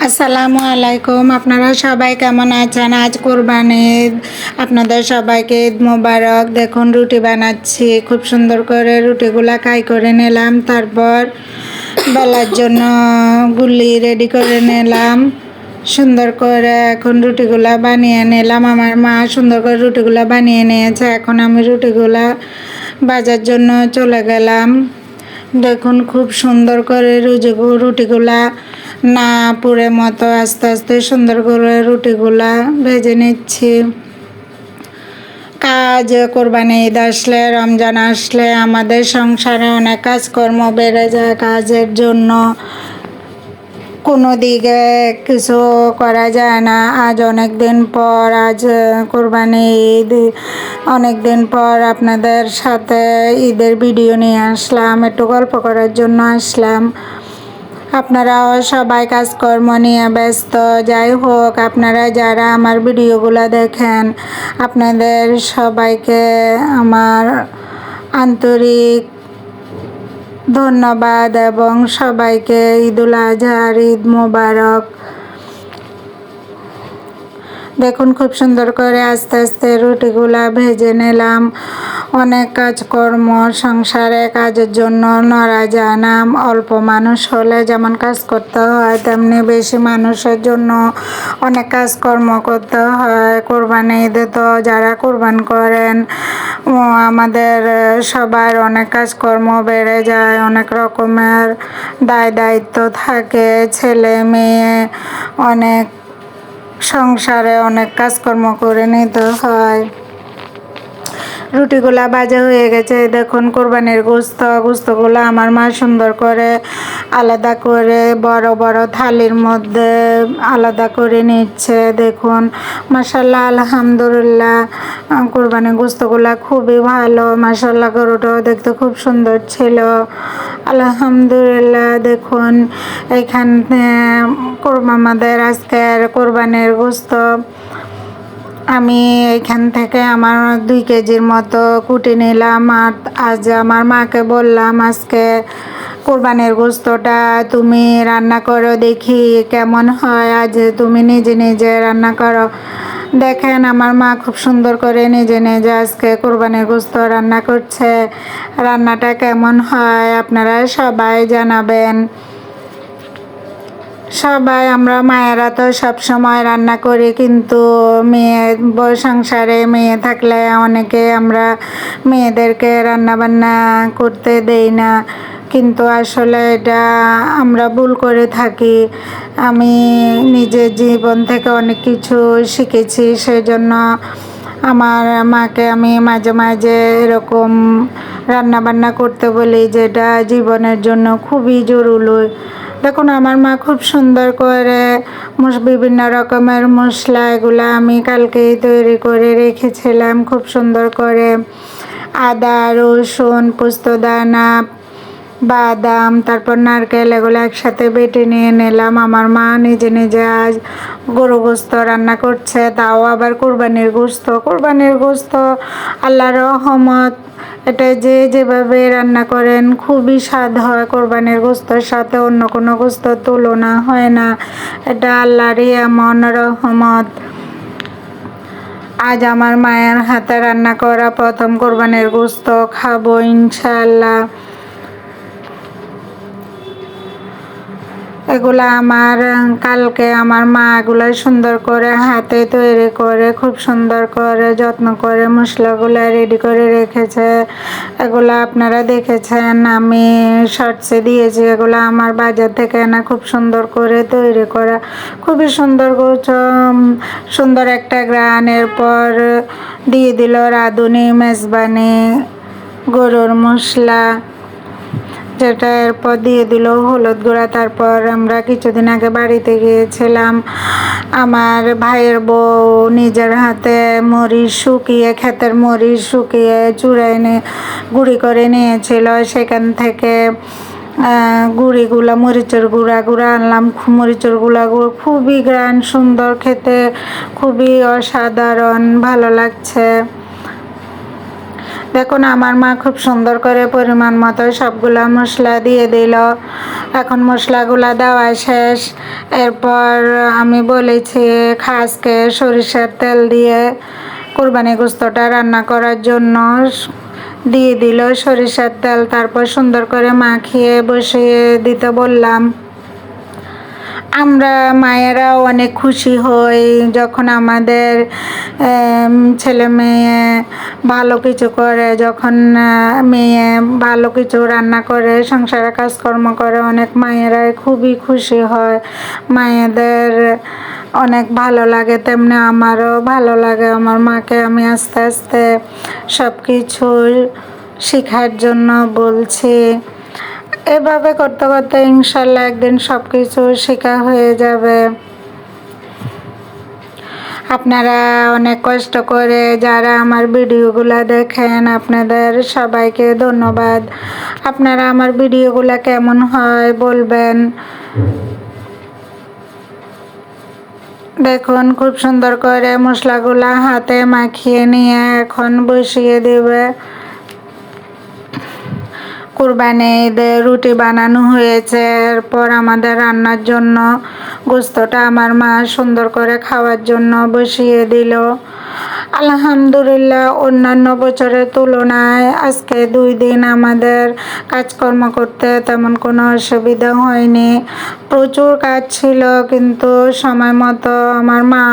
আসসালামু আলাইকুম। আপনারা সবাই কেমন আছেন? আজ কোরবানি ঈদ। আপনাদের সবাইকে ঈদ মোবারক। দেখুন রুটি বানাচ্ছি, খুব সুন্দর করে রুটিগুলা কাই করে নিলাম, তারপর বেলার জন্য গুলি রেডি করে নিলাম। সুন্দর করে এখন রুটিগুলা বানিয়ে নিলাম। আমার মা সুন্দর করে রুটিগুলা বানিয়ে নিয়েছে। এখন আমি রুটিগুলা ভাজার জন্য চলে গেলাম। দেখুন খুব সুন্দর করে রুটিগুলা না পুড়ে মতো আস্তে আস্তে সুন্দর করে রুটিগুলা ভেজে নিচ্ছি। কাজ কোরবানি ঈদ আসলে, রমজান আসলে আমাদের সংসারে অনেক কাজকর্ম বেড়ে যায়। কাজের জন্য কোনো দিকে কিছু করা যায় না। আজ অনেক দিন পর, আজ কোরবানি ঈদ, অনেক দিন পর আপনাদের সাথে ঈদের ভিডিও নিয়ে আসলাম, একটু গল্প করার জন্য আসলাম। আপনারাও সবাই কাজকর্ম নিয়ে ব্যস্ত। যাই হোক, আপনারা যারা আমার ভিডিওগুলো দেখেন, আপনাদের সবাইকে আমার আন্তরিক ধন্যবাদ এবং সবাইকে ঈদুল আজহার ঈদ মোবারক। দেখুন খুব সুন্দর করে আস্তে আস্তে রুটিগুলা ভেজে নিলাম। অনেক কাজকর্ম সংসারে, কাজের জন্য নড়া যায় না। অল্প মানুষ হলে যেমন কাজ করতে হয়, তেমনি বেশি মানুষের জন্য অনেক কাজকর্ম করতে হয়। কোরবানি ঈদে তো যারা কোরবান করেন, আমাদের সবার অনেক কাজকর্ম বেড়ে যায়, অনেক রকমের দায় দায়িত্ব থাকে, ছেলে মেয়ে, অনেক সংসারে অনেক কাজকর্ম করে নিতে হয়। রুটিগুলা ভাজা হয়ে গেছে। দেখুন কোরবানির গোস্তগুলো আমার মা সুন্দর করে আলাদা করে বড় বড় থালির মধ্যে আলাদা করে নিচ্ছে। দেখুন মাশাল্লাহ, আলহামদুলিল্লাহ, কোরবানির গোস্তগুলা খুবই ভালো। মাশাল্লাহ, গরুটাও দেখতে খুব সুন্দর ছিল, আলহামদুলিল্লাহ। দেখুন এখানে আমাদের আজকের কোরবানির গোস্ত আমি এখান থেকে আমার 2 কেজির মতো কুটি নিলাম। আর আজ আমার মাকে বললাম, আজকে কোরবানির গোস্তটা তুমি রান্না করো, দেখি কেমন হয়। আজ তুমি নিজে নিজে রান্না করো। দেখেন আমার মা খুব সুন্দর করে নিজে নিজে আজকে কোরবানির গোস্ত রান্না করছে। রান্নাটা কেমন হয় আপনারা সবাই জানাবেন। সবাই আমরা মায়েরা তো সব সময় রান্না করি, কিন্তু সংসারে মেয়ে থাকলে অনেকে আমরা মেয়েদেরকে রান্না বান্না করতে দেই না, কিন্তু আসলে এটা আমরা ভুল করে থাকি। আমি নিজের জীবন থেকে অনেক কিছু শিখেছি, সেই জন্য আমার মাকে আমি মাঝে মাঝে এরকম রান্না বান্না করতে বলি, যেটা জীবনের জন্য খুবই জরুরি। দেখুন আমার মা খুব সুন্দর করে বিভিন্ন রকমের মশলা, এগুলো আমি কালকেই তৈরি করে রেখেছিলাম। খুব সুন্দর করে আদা, রসুন, পোস্তদানা, বাদাম, তারপর নারকেল, এগুলো একসাথে বেটে নিয়ে নিলাম। আমার মা নিজে নিজে আজ গরু গোস্ত রান্না করছে, তাও আবার কোরবানির গোস্ত। আল্লাহর রহমত, এটা যে যেভাবে রান্না করেন খুবই স্বাদ হয়। কোরবানির গোস্তর সাথে অন্য কোনো গোস্তর তুলনা হয় না। এটা আল্লাহরই এমন রহমত। আজ আমার মায়ের হাতে রান্না করা প্রথম কোরবানির গোস্ত খাবো ইনশাআল্লাহ। এগুলা আমার কালকে আমার মা এগুলো সুন্দর করে হাতে তৈরি করে, খুব সুন্দর করে যত্ন করে মশলাগুলো রেডি করে রেখেছে। এগুলো আপনারা দেখেছেন, আমি শর্টসে দিয়েছি। এগুলো আমার বাজার থেকে আনা, খুব সুন্দর করে তৈরি করা, খুবই সুন্দর একটা গ্রান। এরপর দিয়ে দিল রাঁধুনি মেজবানি গরুর মশলা, যেটা এরপর দিয়ে দিল হলুদ গুঁড়া। তারপর আমরা কিছুদিন আগে বাড়িতে গিয়েছিলাম, আমার ভাইয়ের বউ নিজের হাতে মরিচ শুকিয়ে, ক্ষেতের মরিচ শুকিয়ে চুড়াই গুঁড়ি করে নিয়েছিল। সেখান থেকে মরিচের গুঁড়া আনলাম। মরিচের গুঁড়ো খুবই গ্রান, সুন্দর খেতে, খুবই অসাধারণ ভালো লাগছে। দেখুন আমার মা খুব সুন্দর করে পরিমাণ মতো সবগুলা মশলা দিয়ে দিল। এখন মশলাগুলা দেওয়া শেষ। এরপর আমি বলেছি খাসকে সরিষার তেল দিয়ে কুরবানি গোস্তটা রান্না করার জন্য দিয়ে দিল সরিষার তেল। তারপর সুন্দর করে মাখিয়ে বসিয়ে দিতে বললাম। আমরা মায়েরা অনেক খুশি হই যখন আমাদের ছেলে মেয়ে ভালো কিছু করে, যখন মেয়ে ভালো কিছু রান্না করে, সংসারে কাজকর্ম করে, অনেক মায়েরাই খুবই খুশি হয়। মায়েদের অনেক ভালো লাগে, তেমনি আমারও ভালো লাগে। আমার মাকে আমি আস্তে আস্তে সব কিছু শেখার জন্য বলছি। এভাবে করতে করতে ইনশাল্লাহ একদিন সব কিছু শেখা হয়ে যাবে। আপনারা অনেক কষ্ট করে যারা আমার ভিডিওগুলো দেখেন, আপনাদের সবাইকে ধন্যবাদ। আপনারা আমার ভিডিওগুলো কেমন হয় বলবেন। দেখুন খুব সুন্দর করে মশলাগুলা হাতে মাখিয়ে নিয়ে এখন বসিয়ে দেবে। কুরবানি ঈদে রুটি বানানো হয়েছে। এরপর আমাদের রান্নার জন্য গোস্তটা আমার মা সুন্দর করে খাওয়ার জন্য বসিয়ে দিল। আলহামদুলিল্লাহ অন্যান্য বছরের তুলনায় আজকে 2 দিন আমাদের কাজকর্ম করতে তেমন কোনো অসুবিধা হয়নি। প্রচুর কাজ ছিল, কিন্তু সময় মতো আমার মা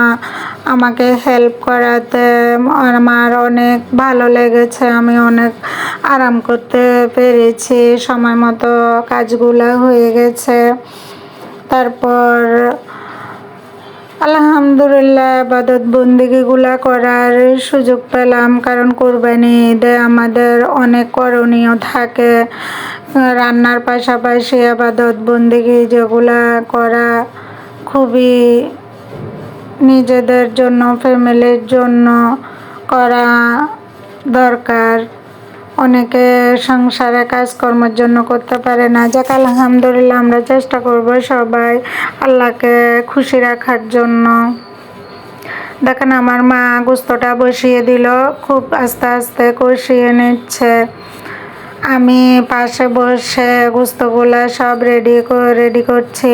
আমাকে হেল্প করাতে আমার অনেক ভালো লেগেছে। আমি অনেক আরাম করতে পেরেছি, সময় মতো কাজগুলো হয়ে গেছে। তারপর আলহামদুলিল্লাহ ইবাদত বন্দেগীগুলা করার সুযোগ পেলাম, কারণ কোরবানি ঈদে আমাদের অনেক করণীয় থাকে। রান্নার পাশাপাশি ইবাদত বন্দেগী যেগুলা করা খুবই নিজেদের জন্য, ফ্যামিলির জন্য করা দরকার। অনেকে সংসারে কাজকর্মের জন্য করতে পারে না। যাক আলহামদুলিল্লাহ আমরা চেষ্টা করব সবাই আল্লাহকে খুশি রাখার জন্য। দেখেন আমার মা গোস্তটা বসিয়ে দিল, খুব আস্তে আস্তে কষিয়ে নিচ্ছে। আমি পাশে বসে গোস্তগুলা সব রেডি করছি।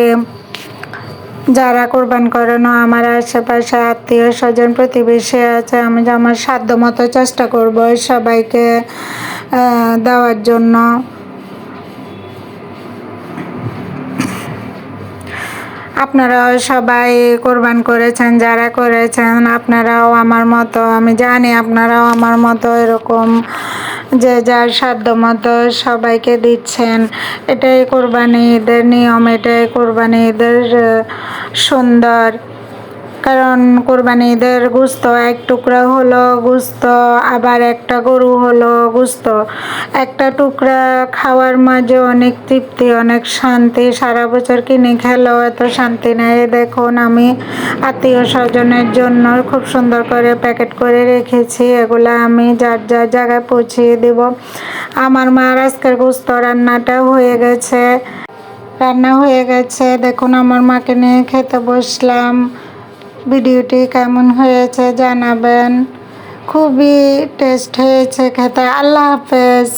যারা কোরবান করানো আমার আশেপাশে আত্মীয় স্বজন প্রতিবেশী আছে, আমি আমার সাধ্য মতো চেষ্টা করব সবাইকে দেওয়ার জন্য। আপনারাও সবাই কোরবান করেছেন, যারা করেছেন আপনারাও আমার মতো, আমি জানি আপনারাও আমার মতো এরকম যে যার সাধ্য মতো সবাইকে দিচ্ছেন। এটাই কোরবানি ঈদের নিয়ম, এটাই কোরবানি ঈদের সুন্দর। কারণ কোরবানি ঈদের গোস্ত এক টুকরা হলো গোস্ত, আবার একটা গরু হলো গোস্ত, একটা টুকরা খাওয়ার মাঝে অনেক তৃপ্তি, অনেক শান্তি। সারা বছর কিনে খেলেও এত শান্তি নেই। দেখুন আমি আত্মীয় স্বজনের জন্য খুব সুন্দর করে প্যাকেট করে রেখেছি, এগুলা আমি যার যার জায়গায় পৌঁছিয়ে দেব। আমার মার আজকের গোস্ত রান্না হয়ে গেছে। দেখুন আমার মাকে নিয়ে খেতে বসলাম। ভিডিওটি কেমন হয়েছে জানাবেন। খুবই টেস্ট হয়েছে খেতে। আল্লাহ হাফেজ।